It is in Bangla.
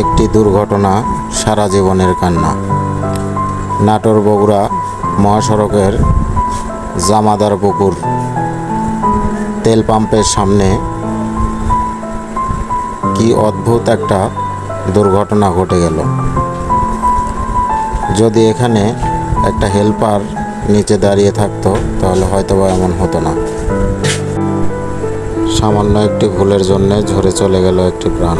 একটি দুর্ঘটনা সারা জীবনের কান্না। নাটোর বগুড়া মহাসড়কের জামাদার পুকুর তেল পাম্পের সামনে কি অদ্ভুত একটা দুর্ঘটনা ঘটে গেল। যদি এখানে একটা হেল্পার নিচে দাঁড়িয়ে থাকতো তাহলে হয়তোবা এমন হতো না। সামান্য একটি ভুলের জন্য ঝরে চলে গেল একটি প্রাণ।